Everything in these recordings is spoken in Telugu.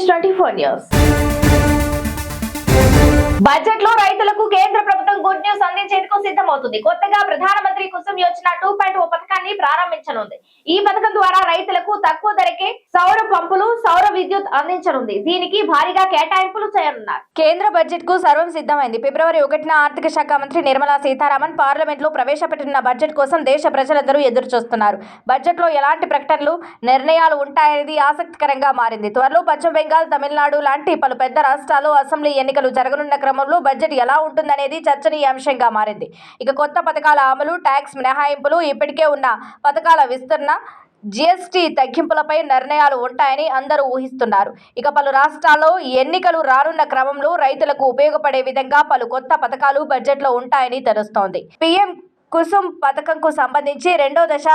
24 న్యూస్ బడ్జెట్ లో రైతులకు కేంద్ర ప్రభుత్వం గుడ్ న్యూస్ అందించేందుకు సిద్ధమవుతుంది. కొత్తగా ప్రధానమంత్రి కుసుమ్ యోజన 2.0 పథకాన్ని ప్రారంభించనుంది. ఈ పథకం ద్వారా రైతులకు తక్కువ ధరకే సౌర పంపులు, సౌర విద్యుత్ అందించనుంది. దీనికి భారీగా కేటాయింపులు చేయనున్నారు. కేంద్ర బడ్జెట్ కు సర్వం సిద్ధమైంది. ఫిబ్రవరి 1న ఆర్థిక శాఖ మంత్రి నిర్మలా సీతారామన్ పార్లమెంట్ లో ప్రవేశపెట్టిన బడ్జెట్ కోసం దేశ ప్రజలందరూ ఎదురు చూస్తున్నారు. బడ్జెట్ లో ఎలాంటి ప్రకటనలు, నిర్ణయాలు ఉంటాయనేది ఆసక్తికరంగా మారింది. త్వరలో పశ్చిమ బెంగాల్, తమిళనాడు లాంటి పలు పెద్ద రాష్ట్రాల్లో అసెంబ్లీ ఎన్నికలు జరగనున్న క్రమంలో బడ్జెట్ ఎలా ఉంటుందనేది చర్చనీయాంశంగా మారింది. ఇక కొత్త పథకాల అమలు, ట్యాక్స్ మినహాయింపులు, ఇప్పటికే ఉన్న పథకాల విస్తరణ, జీఎస్టీ తగ్గింపులపై నిర్ణయాలు ఉంటాయని అందరూ ఊహిస్తున్నారు. ఇక పలు రాష్ట్రాల్లో ఎన్నికలు రానున్న క్రమంలో రైతులకు ఉపయోగపడే విధంగా పలు కొత్త పథకాలు బడ్జెట్లో ఉంటాయని తెలుస్తోంది. పీఎం కుసుమ్ పథకంకు సంబంధించి రెండో దశ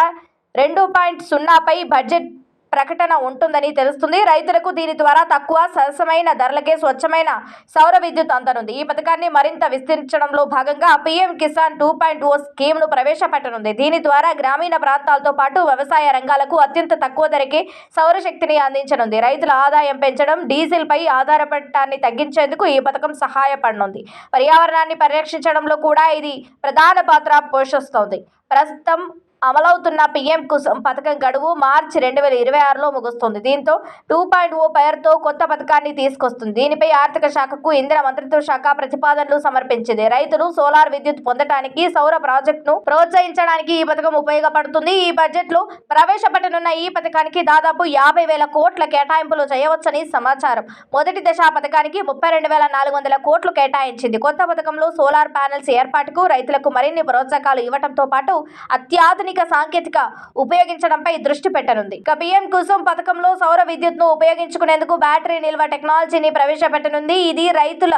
2.0పై బడ్జెట్ ప్రకటన ఉంటుందని తెలుస్తుంది. రైతులకు దీని ద్వారా తక్కువ, సరసమైన ధరలకే స్వచ్ఛమైన సౌర విద్యుత్ అందనుంది. ఈ పథకాన్ని మరింత విస్తరించడంలో భాగంగా పీఎం కిసాన్ 2.0 స్కీమ్ను ప్రవేశపెట్టనుంది. దీని ద్వారా గ్రామీణ ప్రాంతాలతో పాటు వ్యవసాయ రంగాలకు అత్యంత తక్కువ ధరకే సౌరశక్తిని అందించనుంది. రైతుల ఆదాయం పెంచడం, డీజిల్ పై ఆధారపడటాన్ని తగ్గించేందుకు ఈ పథకం సహాయపడనుంది. పర్యావరణాన్ని పరిరక్షించడంలో కూడా ఇది ప్రధాన పాత్ర పోషిస్తోంది. ప్రస్తుతం అమలవుతున్న పీఎం కుసుమ్ పథకం గడువు మార్చి 2026లో ముగుస్తుంది. దీంతో 2.0 పేరుతో కొత్త పథకాన్ని తీసుకొస్తుంది. దీనిపై ఆర్థిక శాఖకు ఇంధన మంత్రిత్వ శాఖ ప్రతిపాదనలు సమర్పించింది. రైతులు సోలార్ విద్యుత్ పొందడానికి, సౌర ప్రాజెక్టును ప్రోత్సహించడానికి ఈ పథకం ఉపయోగపడుతుంది. ఈ బడ్జెట్ లో ప్రవేశపెట్టనున్న ఈ పథకానికి దాదాపు 50,000 కోట్ల కేటాయింపులు చేయవచ్చని సమాచారం. మొదటి దశ పథకానికి 32,400 కోట్లు కేటాయించింది. కొత్త పథకంలో సోలార్ ప్యానెల్స్ ఏర్పాటుకు, రైతులకు మరిన్ని ప్రోత్సాహకాలు ఇవ్వడంతో పాటు అత్యాధునిక సాంకేతిక ఉపయోగించడంపై దృష్టి పెట్టనుంది. ఇక పీఎం కుసుమ్ పథకంలో సౌర విద్యుత్ను ఉపయోగించుకునేందుకు బ్యాటరీ నిల్వ టెక్నాలజీని ప్రవేశపెట్టనుంది. ఇది రైతుల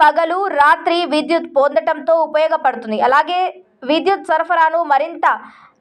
పగలు, రాత్రి విద్యుత్ పొందడంతో ఉపయోగపడుతుంది. అలాగే విద్యుత్ సరఫరాను మరింత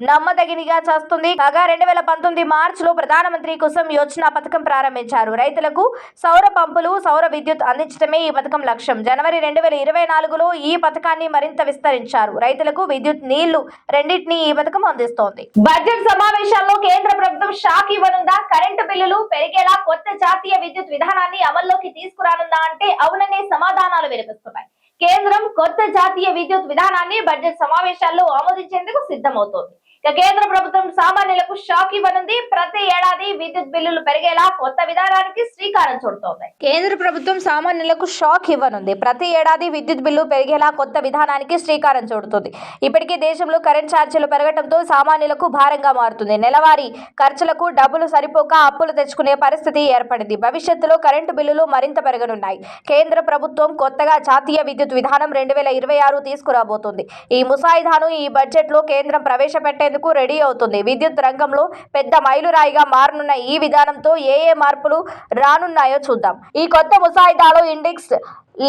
నమ్మదగినగా చేస్తుంది. కాగా 2019 మార్చిలో ప్రధానమంత్రి కుసుమ్ యోజన పథకం ప్రారంభించారు. రైతులకు సౌర పంపులు, సౌర విద్యుత్ అందించడమే ఈ పథకం లక్ష్యం. జనవరి 2024లో ఈ పథకాన్ని మరింత విస్తరించారు. రైతులకు విద్యుత్, నీళ్లు రెండింటినీ ఈ పథకం అందిస్తోంది. బడ్జెట్ సమావేశాల్లో కేంద్ర ప్రభుత్వం షాక్ ఇవ్వనుందా? కరెంటు బిల్లులు పెరిగేలా కొత్త జాతీయ విద్యుత్ విధానాన్ని అమల్లోకి తీసుకురానుందా అంటే అవుననే సమాధానాలు వినిపిస్తున్నాయి. కేంద్రం కొత్త జాతీయ విద్యుత్ విధానాన్ని బడ్జెట్ సమావేశాల్లో ఆమోదించేందుకు సిద్ధమవుతోంది. కేంద్ర ప్రభుత్వం సామాన్యులకు షాక్ ఇవ్వనుంది. ప్రతి ఏడాది విద్యుత్ బిల్లులు పెరిగేలా కొత్త విధానానికి శ్రీకారం చుడుతోంది. కేంద్ర ప్రభుత్వం సామాన్యులకు షాక్ ఇవ్వనుంది. ప్రతి ఏడాది విద్యుత్ బిల్లు పెరిగేలా కొత్త విధానానికి శ్రీకారం చుడుతుంది. ఇప్పటికే దేశంలో కరెంట్ ఛార్జీలు పెరగడంతో సామాన్యులకు భారంగా మారుతుంది. నెలవారీ ఖర్చులకు డబ్బులు సరిపోక అప్పులు తెచ్చుకునే పరిస్థితి ఏర్పడింది. భవిష్యత్తులో కరెంటు బిల్లులు మరింత పెరగనున్నాయి. కేంద్ర ప్రభుత్వం కొత్తగా జాతీయ విద్యుత్ విధానం 2026 తీసుకురాబోతుంది. ఈ ముసాయిదాను ఈ బడ్జెట్ లో కేంద్రం ప్రవేశపెట్టే రెడీ అవుతుంది. విద్యుత్ రంగంలో పెద్ద మైలురాయిగా మారనున్న ఈ విధానంతో ఏ మార్పులు రానున్నాయో చూద్దాం. ఈ కొత్త ముసాయిదాలో ఇండెక్స్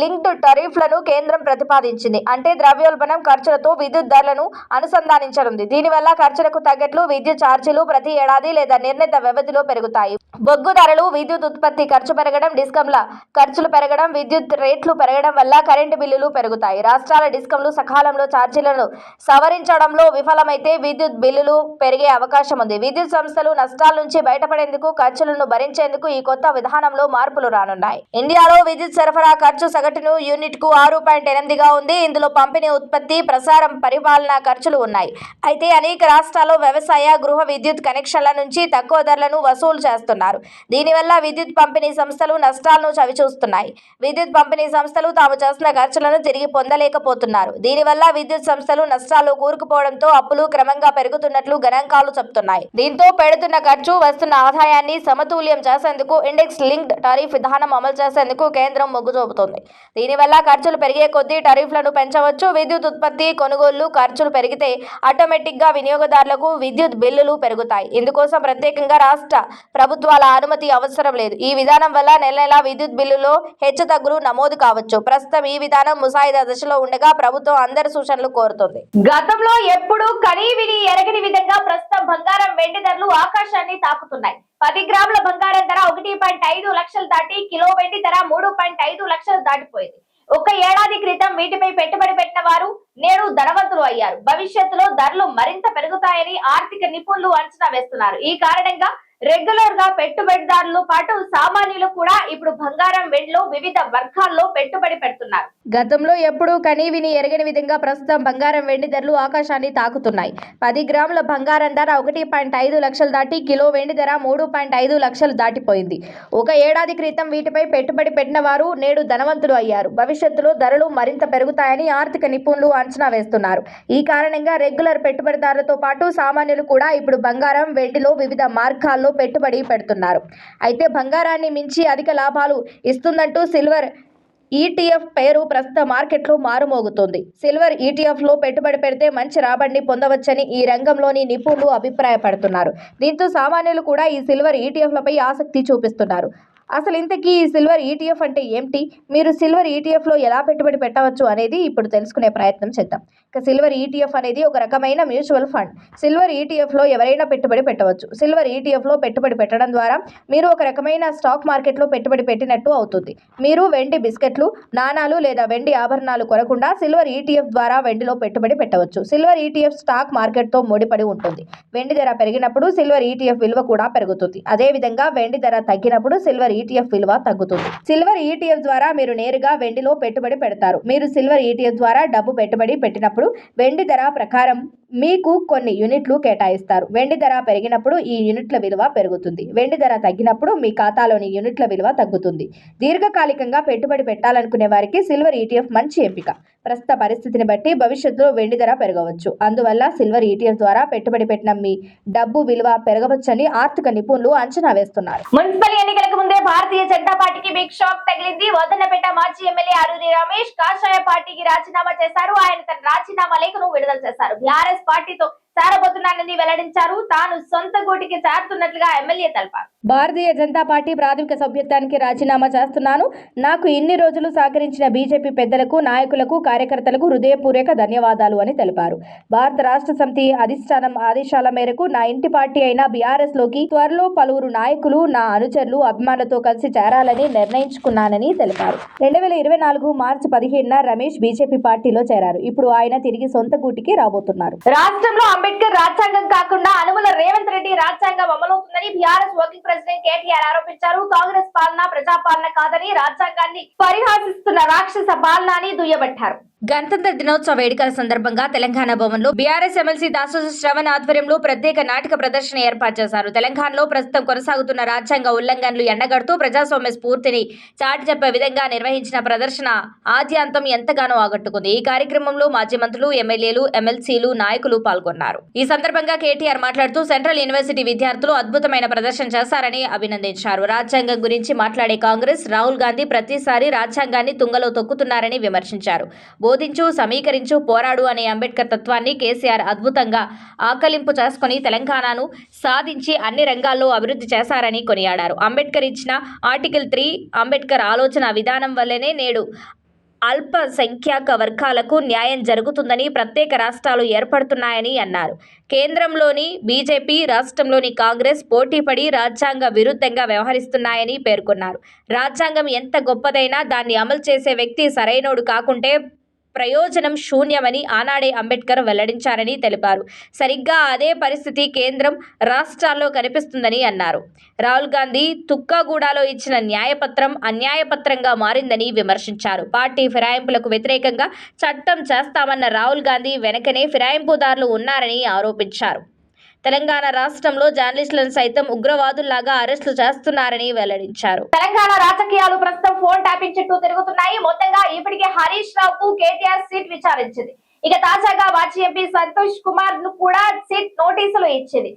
లింక్డ్ టారిఫ్లను కేంద్రం ప్రతిపాదించింది. అంటే ద్రవ్యోల్బణం ఖర్చులతో విద్యుత్ ధరలను అనుసంధానించనుంది. దీనివల్ల ఖర్చులకు తగ్గట్లు విద్యుత్ ఛార్జీలు ప్రతి ఏడాది లేదా నిర్ణీత వ్యవధిలో పెరుగుతాయి. బొగ్గు ధరలు, విద్యుత్ ఉత్పత్తి ఖర్చు పెరగడం, డిస్కంల ఖర్చులు పెరగడం, విద్యుత్ రేట్లు పెరగడం వల్ల కరెంటు బిల్లులు పెరుగుతాయి. రాష్ట్రాల డిస్కంలు సకాలంలో ఛార్జీలను సవరించడంలో విఫలమైతే విద్యుత్ బిల్లులు పెరిగే అవకాశం ఉంది. విద్యుత్ సంస్థలు నష్టాల నుంచి బయటపడేందుకు, ఖర్చులను భరించేందుకు ఈ కొత్త విధానంలో మార్పులు రానున్నాయి. ఇండియాలో విద్యుత్ సరఫరా ఖర్చు సగటును యూనిట్ కు 6.8గా ఉంది. ఇందులో పంపిణీ, ఉత్పత్తి, ప్రసారం, పరిపాలన ఖర్చులు ఉన్నాయి. అయితే అనేక రాష్ట్రాల్లో వ్యవసాయ, గృహ విద్యుత్ కనెక్షన్ల నుంచి తక్కువ ధరలను వసూలు చేస్తున్నారు. దీనివల్ల విద్యుత్ పంపిణీ సంస్థలు నష్టాలను చవిచూస్తున్నాయి. విద్యుత్ పంపిణీ సంస్థలు తాము చేసిన ఖర్చులను తిరిగి పొందలేకపోతున్నారు. దీనివల్ల విద్యుత్ సంస్థలు నష్టాల్లో కూరుకుపోవడంతో అప్పులు క్రమంగా పెరుగుతున్నట్లు గణాంకాలు చెబుతున్నాయి. దీంతో పెడుతున్న ఖర్చు, వస్తున్న ఆదాయాన్ని సమతుల్యం చేసేందుకు ఇండెక్స్ లింక్డ్ టారిఫ్ విధానం అమలు చేసేందుకు కేంద్రం మొగ్గు చూపుతోంది. దీనివల్ల ఖర్చులు పెరిగే కొద్దీ టారిఫ్లను పెంచవచ్చు. విద్యుత్ ఉత్పత్తి, కొనుగోళ్లు ఖర్చులు పెరిగితే ఆటోమేటిక్ గా వినియోగదారులకు విద్యుత్ బిల్లులు పెరుగుతాయి. ఇందుకోసం ప్రత్యేకంగా రాష్ట్ర ప్రభుత్వాల అనుమతి అవసరం లేదు. ఈ విధానం వల్ల నెల విద్యుత్ బిల్లులో హెచ్చుతగ్గులు నమోదు కావచ్చు. ప్రస్తుతం ఈ విధానం ముసాయిదా దశలో ఉండగా ప్రభుత్వం అందరి సూచనలు కోరుతోంది. గతంలో ఎప్పుడు కనీ విని ఎరగని విధంగా ప్రస్తుతం బంగారం, వెండి ధరలు ఆకాశాన్ని తాకుతున్నాయి. 10 గ్రాముల బంగారం ధర 1.5 లక్షలు దాటి, కిలో వెండి ధర 3.5 లక్షలు దాటిపోయింది. ఒక ఏడాది క్రితం వీటిపై పెట్టుబడి పెట్టిన వారు నేడు ధనవంతులు అయ్యారు. భవిష్యత్తులో ధరలు మరింత పెరుగుతాయని ఆర్థిక నిపుణులు అంచనా వేస్తున్నారు. ఈ కారణంగా రెగ్యులర్ గా పెట్టుబడిదారులు పాటు సామాన్యులు కూడా ఇప్పుడు బంగారం వెండిలో వివిధ వర్గాల్లో పెట్టుబడి పెడుతున్నారు. గతంలో ఎప్పుడూ కనీవిని ఎరగని విధంగా ప్రస్తుతం బంగారం వెండి ధరలు ఆకాశాన్ని తాకుతున్నాయి. 10 గ్రాముల బంగారం ధర 1.5 లక్షలు దాటి కిలో వెండి ధర 3.5 లక్షలు దాటిపోయింది. ఒక ఏడాది క్రితం వీటిపై పెట్టుబడి పెట్టిన వారు నేడు ధనవంతులు అయ్యారు. భవిష్యత్తులో ధరలు మరింత పెరుగుతాయని ఆర్థిక నిపుణులు అంచనా వేస్తున్నారు. ఈ కారణంగా రెగ్యులర్ పెట్టుబడిదారులతో పాటు సామాన్యులు కూడా ఇప్పుడు బంగారం వెండిలో వివిధ మార్గాల్లో పెట్టుబడి పెడుతున్నారు. అయితే బంగారాన్ని మించి అధిక లాభాలు ఇస్తుందంటూ సిల్వర్ ETF పేరు ప్రస్తుత మార్కెట్లో మారుమోగుతోంది. సిల్వర్ ETF లో పెట్టుబడి పెడితే మంచి రాబడిని పొందవచ్చని ఈ రంగంలోని నిపుణులు అభిప్రాయపడుతున్నారు. దీంతో సామాన్యులు కూడా ఈ సిల్వర్ ETFలపై ఆసక్తి చూపిస్తున్నారు. అసలు ఇంతకీ ఈ సిల్వర్ ETF అంటే ఏమిటి? మీరు సిల్వర్ ETFలో ఎలా పెట్టుబడి పెట్టవచ్చు అనేది ఇప్పుడు తెలుసుకునే ప్రయత్నం చేద్దాం. ఇక సిల్వర్ ETF అనేది ఒక రకమైన మ్యూచువల్ ఫండ్. సిల్వర్ ETFలో ఎవరైనా పెట్టుబడి పెట్టవచ్చు. సిల్వర్ ETFలో పెట్టుబడి పెట్టడం ద్వారా మీరు ఒక రకమైన స్టాక్ మార్కెట్లో పెట్టుబడి పెట్టినట్టు అవుతుంది. మీరు వెండి బిస్కెట్లు, నాణాలు లేదా వెండి ఆభరణాలు కొనకుండా సిల్వర్ ETF ద్వారా వెండిలో పెట్టుబడి పెట్టవచ్చు. సిల్వర్ ETF స్టాక్ మార్కెట్తో ముడిపడి ఉంటుంది. వెండి ధర పెరిగినప్పుడు సిల్వర్ ETF విలువ కూడా పెరుగుతుంది. అదేవిధంగా వెండి ధర తగ్గినప్పుడు సిల్వర్ ETF విలువ తగ్గుతుంది. సిల్వర్ ETF ద్వారా మీరు నేరుగా వెండిలో పెట్టుబడి పెడతారు. మీరు సిల్వర్ ETF ద్వారా డబ్బు పెట్టుబడి పెట్టినప్పుడు వెండి ధర ప్రకారం మీకు కొన్ని యూనిట్లు కేటాయిస్తారు. వెండి ధర పెరిగినప్పుడు ఈ యూనిట్ల విలువ పెరుగుతుంది. వెండి ధర తగ్గినప్పుడు మీ ఖాతాలోని యూనిట్ల విలువ తగ్గుతుంది. దీర్ఘకాలికంగా పెట్టుబడి పెట్టాలనుకునే వారికి సిల్వర్ ETF మంచి ఎంపిక. ప్రస్తుత పరిస్థితిని బట్టి భవిష్యత్తులో వెండి ధర పెరగవచ్చు. అందువల్ల సిల్వర్ ETF ద్వారా పెట్టుబడి పెట్టిన మీ డబ్బు విలువ పెరగవచ్చని ఆర్థిక నిపుణులు అంచనా వేస్తున్నారు. మున్సిపల్ ఎన్నికలకు ముందే భారతీయ జనతా పార్టీకి బిగ్ షాక్ తగిలింది. వదనపేట మాజీ ఎమ్మెల్యే అరూరి రమేష్ కాషాయ పార్టీకి రాజీనామా చేశారు. ఆయన తన రాజీనామా లేఖను విడుదల చేశారు. బీఆర్ఎస్ పార్టీతో చేరబోతున్నానని వెల్లడించారు. తాను సొంత గూటికి చేరుతున్నట్లుగా ఎమ్మెల్యే తెలిపారు. భారతీయ జనతా పార్టీ ప్రాథమిక సభ్యత్వానికి రాజీనామా చేస్తున్నాను. నాకు ఇన్ని రోజులు సహకరించిన బీజేపీ పెద్దలకు, నాయకులకు, కార్యకర్తలకు హృదయపూర్వక ధన్యవాదాలు అని తెలిపారు. భారత రాష్ట్ర సమితి అధిష్టానం ఆదేశాల మేరకు నా ఇంటి పార్టీ అయిన బీఆర్ఎస్ లోకి త్వరలో పలువురు నాయకులు, నా అనుచరులు, అభిమానులతో కలిసి చేరాలని నిర్ణయించుకున్నానని తెలిపారు. 2024 మార్చి 15న రమేష్ బీజేపీ పార్టీలో చేరారు. ఇప్పుడు ఆయన తిరిగి సొంత గూటికి రాబోతున్నారు. రాష్ట్రంలో అంబేద్కర్ రాజ్యాంగం కాకుండా అనుముల రేవంత్ రెడ్డి రాజ్యాంగం అమలవుతుందని బీఆర్ఎస్ వర్కింగ్ ప్రెసిడెంట్ కేటీఆర్ ఆరోపించారు. కాంగ్రెస్ పాలన ప్రజాపాలన కాదని రాజ్యాంగాన్ని పరిహాసిస్తున్న రాక్షస పాలన అని దుయ్యబట్టారు. గణతంత్ర దినోత్సవ వేడుకల సందర్భంగా తెలంగాణ భవన్లో బీఆర్ఎస్ ఎమ్మెల్సీ దాసోజు శ్రవణ్ ఆధ్వర్యంలో ప్రత్యేక నాటక ప్రదర్శన ఏర్పాటు చేశారు. తెలంగాణలో ప్రస్తుతం కొనసాగుతున్న రాజ్యాంగ ఉల్లంఘనలు ఎండగడుతూ ప్రజాస్వామ్య స్ఫూర్తిని చాటి చెప్పే విధంగా నిర్వహించిన ప్రదర్శన ఆద్యాంతం ఎంతగానో ఆకట్టుకుంది. ఈ కార్యక్రమంలో మాజీ మంత్రులు, ఎమ్మెల్యేలు, ఎమ్మెల్సీలు, నాయకులు పాల్గొన్నారు. ఈ సందర్భంగా కేటీఆర్ మాట్లాడుతూ సెంట్రల్ యూనివర్సిటీ విద్యార్థులు అద్భుతమైన ప్రదర్శన చేశారని అభినందించారు. రాజ్యాంగం గురించి మాట్లాడే కాంగ్రెస్, రాహుల్ గాంధీ ప్రతిసారి రాజ్యాంగాన్ని తుంగలో తొక్కుతున్నారని విమర్శించారు. బోధించు, సమీకరించు, పోరాడు అనే అంబేద్కర్ తత్వాన్ని కేసీఆర్ అద్భుతంగా ఆకలింపు చేసుకుని తెలంగాణను సాధించి అన్ని రంగాల్లో అభివృద్ధి చేశారని కొనియాడారు. అంబేద్కర్ ఇచ్చిన ఆర్టికల్ 3 అంబేద్కర్ ఆలోచన విధానం వల్లనే నేడు అల్పసంఖ్యాక వర్గాలకు న్యాయం జరుగుతుందని, ప్రత్యేక రాష్ట్రాలు ఏర్పడుతున్నాయని అన్నారు. కేంద్రంలోని బీజేపీ, రాష్ట్రంలోని కాంగ్రెస్ పోటీపడి రాజ్యాంగ విరుద్ధంగా వ్యవహరిస్తున్నాయని పేర్కొన్నారు. రాజ్యాంగం ఎంత గొప్పదైనా దాన్ని అమలు చేసే వ్యక్తి సరైనోడు కాకుంటే ప్రయోజనం శూన్యమని ఆనాడే అంబేద్కర్ వెల్లడించారని తెలిపారు. సరిగ్గా అదే పరిస్థితి కేంద్రం, రాష్ట్రాల్లో కనిపిస్తుందని అన్నారు. రాహుల్ గాంధీ తుక్కగూడలో ఇచ్చిన న్యాయపత్రం అన్యాయపత్రంగా మారిందని విమర్శించారు. పార్టీ ఫిరాయింపులకు వ్యతిరేకంగా చట్టం చేస్తామన్న రాహుల్ గాంధీ వెనకనే ఫిరాయింపుదారులు ఉన్నారని ఆరోపించారు. తెలంగాణ రాష్ట్రంలో జర్నలిస్టులను సైతం ఉగ్రవాదుల్లాగా అరెస్టులు చేస్తున్నారని వెల్లడించారు. తెలంగాణ రాజకీయాలు ప్రస్తుతం ఫోన్ ట్యాపింగ్ చుట్టూ తిరుగుతున్నాయి. మొత్తంగా ఇప్పటికే హరీష్ రావుకు కేటీఆర్ సీట్ విచారించింది. ఇక తాజాగా మాజీ ఎంపీ సంతోష్ కుమార్ ను కూడా సీట్ నోటీసులు ఇచ్చింది.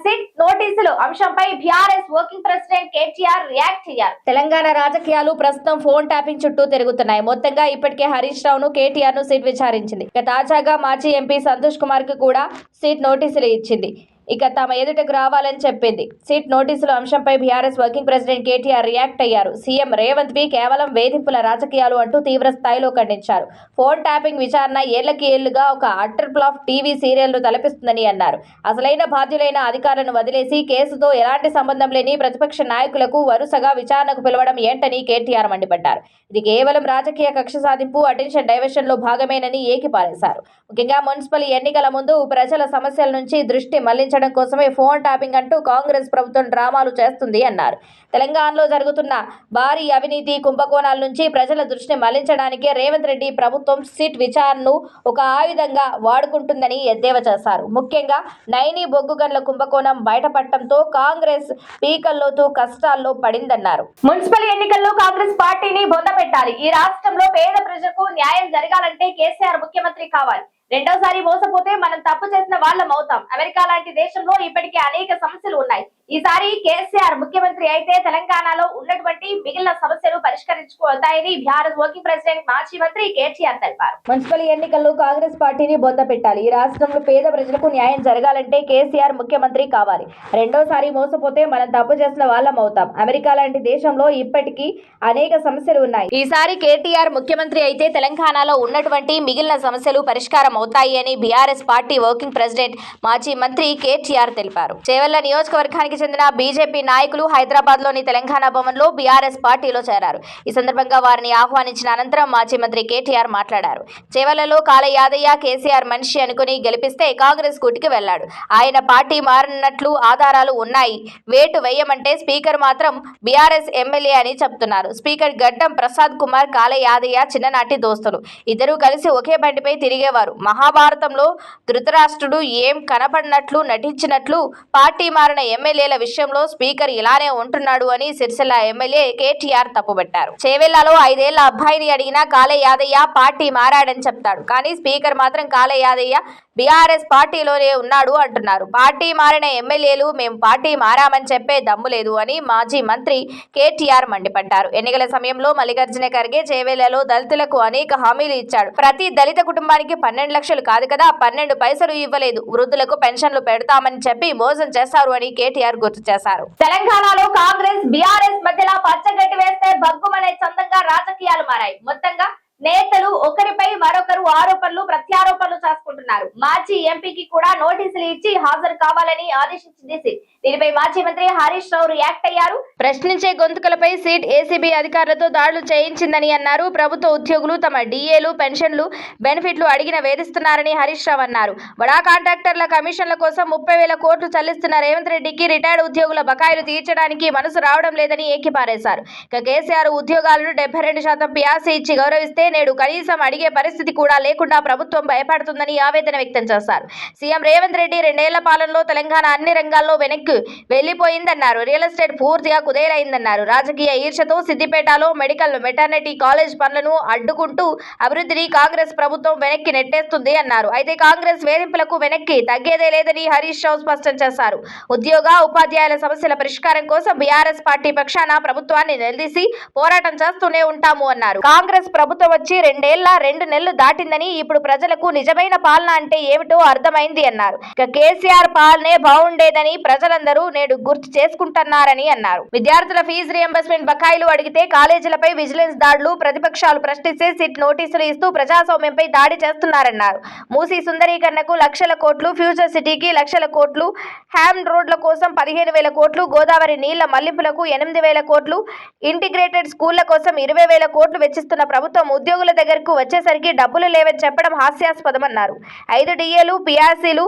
సీట్ నోటీసులు అంశంపై BRS working president KTR react అయ్యారు. తెలంగాణ రాజకీయాలు ప్రస్తుతం ఫోన్ ట్యాపింగ్ చుట్టూ తిరుగుతున్నాయి. మొత్తంగా ఇప్పటికే హరీష్ రావును కేటీఆర్ ను సీట్ విచారించింది. ఇక తాజాగా మాజీ ఎంపీ సంతోష్ కుమార్ కు కూడా సీట్ నోటీసులు ఇచ్చింది. ఇక తమ ఎదుటకు రావాలని చెప్పింది. సీట్ నోటీసుల అంశంపై BRS working president KTR react అయ్యారు. సీఎం రేవంత్ బి కేవలం వేధింపుల రాజకీయాలు అంటూ తీవ్ర స్థాయిలో ఖండించారు. ఫోన్ ట్యాపింగ్ విచారణ ఏళ్లకి ఏళ్లుగా ఒక అట్టర్ ఫ్లాప్ టీవీ సీరియల్ను తలపిస్తుందని అన్నారు. అసలైన బాధ్యులైన అధికారులను వదిలేసి కేసుతో ఎలాంటి సంబంధం లేని ప్రతిపక్ష నాయకులకు వరుసగా విచారణకు పిలవడం ఏంటని కేటీఆర్ మండిపడ్డారు. ఇది కేవలం రాజకీయ కక్ష సాధింపు, అటెన్షన్ డైవర్షన్ లో భాగమేనని ఏకిపారేశారు. ముఖ్యంగా మున్సిపల్ ఎన్నికల ముందు ప్రజల సమస్యల నుంచి దృష్టి మళ్లించ తప్పించడం కోసమే ఫోన్ ట్యాపింగ్ అంటూ కాంగ్రెస్ ప్రభుత్వం డ్రామాలు చేస్తుంది అన్నారు. తెలంగాణలో జరుగుతున్న భారీ అవినీతి కుంభకోణాల నుంచి ప్రజల దృష్టిని మళ్లించడానికే రేవంత్ రెడ్డి ప్రభుత్వం సిట్ విచారణను ఒక ఆయుధంగా వాడుకుంటుందని ఎద్దేవా చేశారు. ముఖ్యంగా నైని బొగ్గు గనుల కుంభకోణం బయటపడటంతో కాంగ్రెస్ పీకల్లోతూ కష్టాల్లో పడిందన్నారు. మున్సిపల్ ఎన్నికల్లో కాంగ్రెస్ పార్టీని బొందపెట్టాలి. ఈ రాష్ట్రంలో పేద ప్రజలకు న్యాయం జరగాలంటే కేసీఆర్ ముఖ్యమంత్రి కావాలి. రెండోసారి మోసపోతే మనం తప్పు చేసిన వాళ్ళం అవుతాం. అమెరికా లాంటి దేశంలో ఇప్పటికే అనేక సమస్యలు ఉన్నాయి. ఈసారి కేసీఆర్ ముఖ్యమంత్రి అయితే తెలంగాణలో ఉన్నటువంటి మిగిలిన సమస్యలు పరిష్కరించుకుంటాయని బీఆర్ఎస్ వర్కింగ్ ప్రెసిడెంట్ మాజీ మంత్రి కేటీఆర్ తెలిపారు. మున్సిపల్ ఎన్నికల్లో కాంగ్రెస్ పార్టీని బొందపెట్టాలి. ఈ రాష్ట్రంలో పేద ప్రజలకు న్యాయం జరగాలంటే కేసీఆర్ ముఖ్యమంత్రి కావాలి. రెండోసారి మోసపోతే మనం తప్పు చేసిన వాళ్ళం అవుతాం. అమెరికా లాంటి దేశంలో ఇప్పటికీ అనేక సమస్యలు ఉన్నాయి. ఈసారి కేటీఆర్ ముఖ్యమంత్రి అయితే తెలంగాణలో ఉన్నటువంటి మిగిలిన సమస్యలు పరిష్కారం అవుతాయి అని బీఆర్ఎస్ పార్టీ వర్కింగ్ ప్రెసిడెంట్ మాజీ మంత్రి కేటీఆర్ తెలిపారు. చేవెళ్ల నియోజకవర్గానికి చెందిన బీజేపీ నాయకులు హైదరాబాద్ లోని తెలంగాణ భవన్ లో బీఆర్ఎస్ పార్టీలో చేరారు. ఈ సందర్భంగా వారిని ఆహ్వానించిన అనంతరం మాజీ మంత్రి కేటీఆర్ మాట్లాడారు. చేవెళ్లలో కాళ యాదయ్య కేసీఆర్ మనిషి అనుకుని గెలిపిస్తే కాంగ్రెస్ కూటికి వెళ్లాడు. ఆయన పార్టీ మారినట్లు ఆధారాలు ఉన్నాయి. వేటు వేయమంటే స్పీకర్ మాత్రం బీఆర్ఎస్ ఎమ్మెల్యే అని చెప్తున్నారు. స్పీకర్ గడ్డం ప్రసాద్ కుమార్ కాళ యాదయ్య చిన్ననాటి దోస్తులు. ఇద్దరూ కలిసి ఒకే బండిపై తిరిగేవారు. మహాభారతంలో ధృతరాష్ట్రుడు ఏం కనపడినట్లు నటించినట్లు పార్టీ మారిన ఎమ్మెల్యేల విషయంలో స్పీకర్ ఇలానే ఉంటున్నాడు అని సిరిసిల్ల ఎమ్మెల్యే కేటీఆర్ తప్పుబట్టారు. చేవెళ్లలో 5 ఏళ్ల అబ్బాయిని అడిగినా కాళ యాదయ్య పార్టీ మారాడని చెప్తాడు. కానీ స్పీకర్ మాత్రం కాళ యాదయ్య బీఆర్ఎస్ పార్టీలోనే ఉన్నాడు అంటున్నారు. పార్టీ మారిన ఎమ్మెల్యేలు మేము పార్టీ మారామని చెప్పే దమ్ము లేదు అని మాజీ మంత్రి కేటీఆర్ మండిపడ్డారు. ఎన్నికల సమయంలో మల్లికార్జున ఖర్గే చేవెళ్లలో దళితులకు అనేక హామీలు ఇచ్చాడు. ప్రతి దళిత కుటుంబానికి 12 లక్షలు కాదు కదా, 12 పైసలు ఇవ్వలేదు. వృద్ధులకు పెన్షన్లు పెడతామని చెప్పి మోసం చేశారు అని కేటీఆర్ గుర్తు చేశారు. తెలంగాణలో కాంగ్రెస్ బీఆర్ఎస్ మధ్యలో పచ్చగడ్డి వేస్తే బగ్గుమనే చందంగా రాజకీయాలు మారాయి. మొత్తంగా నేతలు ఒకరిపై మరొకరు ఆరోపణలు ప్రత్యారోపణలు చేసుకుంటున్నారు. మాజీ ఎంపీకి కూడా నోటీసులు ఇచ్చి హాజరు కావాలని ఆదేశించింది సిట్. దీనిపై మాజీ మంత్రి హరీష్ రావు రియాక్ట్ అయ్యారు. ప్రశ్నించే గొంతుకలపై సిట్ ఏసీబీ అధికారులతో దాడులు చేయించిందని అన్నారు. ప్రభుత్వ ఉద్యోగులు తమ డిఏలు పెన్షన్లు బెనిఫిట్లు అడిగిన వేధిస్తున్నారని హరీష్ రావు అన్నారు. బడా కాంట్రాక్టర్ల కమిషన్ల కోసం 30,000 కోట్లు చెల్లిస్తున్న రేవంత్ రెడ్డికి రిటైర్డ్ ఉద్యోగుల బకాయిలు తీర్చడానికి మనసు రావడం లేదని ఏకిపారేశారు. ఇక కేసీఆర్ ఉద్యోగాలను 72% పియాసీ ఇచ్చి గౌరవిస్తే నేడు కనీసం అడిగే పరిస్థితి కూడా లేకుండా ప్రభుత్వం భయపడుతుందని ఆవేదన వ్యక్తం చేశారు. సీఎం రేవంత్ రెడ్డి 2 ఏళ్ల పాలనలో తెలంగాణ అన్ని రంగాల్లో వెనక్కి వెళ్లిపోయిందన్నారు. రియల్ ఎస్టేట్ పూర్తిగా కుదేలైందన్నారు. రాజకీయ ఈర్షతో సిద్దిపేటలో మెడికల్ మెటర్నిటీ కాలేజ్ పనులను అడ్డుకుంటూ అభివృద్ధిని కాంగ్రెస్ ప్రభుత్వం వెనక్కి నెట్టేస్తుంది అన్నారు. అయితే కాంగ్రెస్ వేధింపులకు వెనక్కి తగ్గేదే లేదని హరీష్ రావు స్పష్టం చేశారు. ఉద్యోగ ఉపాధ్యాయుల సమస్యల పరిష్కారం కోసం బీఆర్ఎస్ పార్టీ పక్షాన ప్రభుత్వాన్ని నిలదీసి పోరాటం చేస్తూనే ఉంటాము అన్నారు. కాంగ్రెస్ ప్రభుత్వం వచ్చి 2 నెలలు దాటిందని ఇప్పుడు ప్రజలకు నిజమైన పాలన అంటే ఏమిటో అర్థమైంది అన్నారు. ఇక కేసీఆర్ పాలనే బాగుండేదని ప్రజలందరూ నేడు గుర్తు చేసుకుంటున్నారని అన్నారు. విద్యార్థుల ఫీజు రియంబర్స్మెంట్ బకాయిలు అడిగితే కాలేజీలపై విజిలెన్స్ దాడులు, ప్రతిపక్షాలు ప్రశ్నిస్తే సిట్ నోటీసులు ఇస్తూ ప్రజాస్వామ్యంపై దాడి చేస్తున్నారన్నారు. మూసీ సుందరీకరణకు లక్షల కోట్లు, ఫ్యూచర్ సిటీకి లక్షల కోట్లు, హ్యామ్ రోడ్ల కోసం 15,000 కోట్లు, గోదావరి నీళ్ల మళ్లింపులకు 8,000 కోట్లు, ఇంటిగ్రేటెడ్ స్కూళ్ల కోసం 20,000 కోట్లు వెచ్చిస్తున్న ప్రభుత్వం ఉద్యోగుల దగ్గరకు వచ్చేసరికి డబ్బులు లేవని చెప్పడం హాస్యాస్పదమన్నారు. 5 డిఏలు పియాసీలు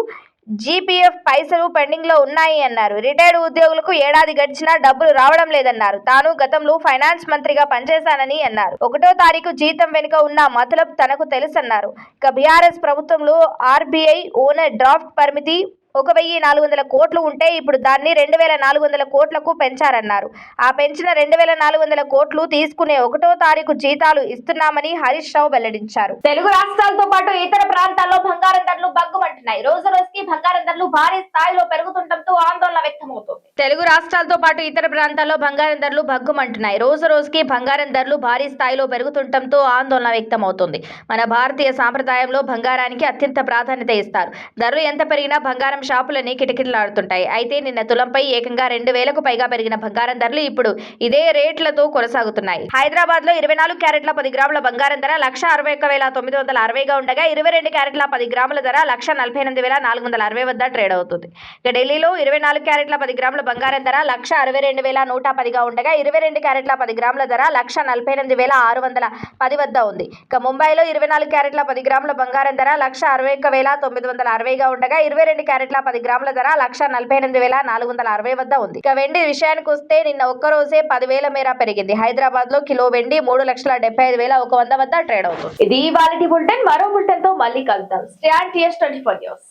జీపీఎఫ్ పైసలు పెండింగ్ లో ఉన్నాయి అన్నారు. రిటైర్డ్ ఉద్యోగులకు ఏడాది గడిచినా డబ్బులు రావడం లేదన్నారు. తాను గతంలో ఫైనాన్స్ మంత్రిగా పనిచేశానని అన్నారు. 1వ తారీఖు జీతం వెనుక ఉన్న మతలబ్ తనకు తెలుసన్నారు. ఇక బీఆర్ఎస్ ప్రభుత్వంలో ఆర్బీఐ ఓనర్ డ్రాఫ్ట్ పరిమితి 1,400 కోట్లు ఉంటే ఇప్పుడు దాన్ని 2,400 కోట్లకు పెంచారన్నారు. ఆ పెంచిన 2,400 కోట్లు తీసుకునే 1వ తారీఖు జీతాలు ఇస్తున్నామని హరీష్ రావు వెల్లడించారు. తెలుగు రాష్ట్రాలతో పాటు ఇతర ప్రాంతాల్లో బంగారం ధరలు బగ్గుమంటున్నాయి. రోజు రోజుకి బంగారం ధరలు భారీ స్థాయిలో పెరుగుతుండటంతో ఆందోళన వ్యక్తమవుతోంది. తెలుగు రాష్ట్రాలతో పాటు ఇతర ప్రాంతాల్లో బంగారం ధరలు బగ్గుమంటున్నాయి. రోజు రోజుకి బంగారం ధరలు భారీ స్థాయిలో పెరుగుతుండటంతో ఆందోళన వ్యక్తమవుతోంది. మన భారతీయ సాంప్రదాయంలో బంగారానికి అత్యంత ప్రాధాన్యత ఇస్తారు. ధరలు ఎంత పెరిగినా బంగారం షాపులన్నీ కిటకిటలాడుతుంటాయి. అయితే నిన్న తులంపై ఏకంగా 2,000కు పైగా పెరిగిన బంగారం ధరలు ఇప్పుడు ఇదే రేట్లతో కొనసాగుతున్నాయి. హైదరాబాద్ లో 24 క్యారెట్ల 10 గ్రాముల బంగారం ధర 1,61,960గా ఉండగా 22 క్యారెట్ల 10 గ్రాముల ధర 1,48,460 వద్ద ట్రేడ్ అవుతుంది. ఇక ఢిల్లీలో 24 క్యారెట్ల 10 గ్రాముల బంగారం ధర 1,62,110గా ఉండగా 22 క్యారెట్ల 10 గ్రాముల ధర 1,48,610 వద్ద ఉంది. ఇక ముంబైలో 24 క్యారెట్ల 10 గ్రాముల బంగారం ధర 1,61,960గా ఉండగా 22 క్యారెట్ల క్యారెట్ల 10 గ్రాముల ధర 1,48,460 వద్ద ఉంది. ఇక వెండి విషయానికి వస్తే నిన్న ఒక్క రోజే 10,000 మేర పెరిగింది. హైదరాబాద్ లో కిలో వెండి 3,75,100 వద్ద ట్రేడ్ అవుతుంది. ఇది ఇవాల్టి బులెటిన్. మరో బులెటిన్ తో మళ్ళీ కలుద్దాం. Stay tune 24 news.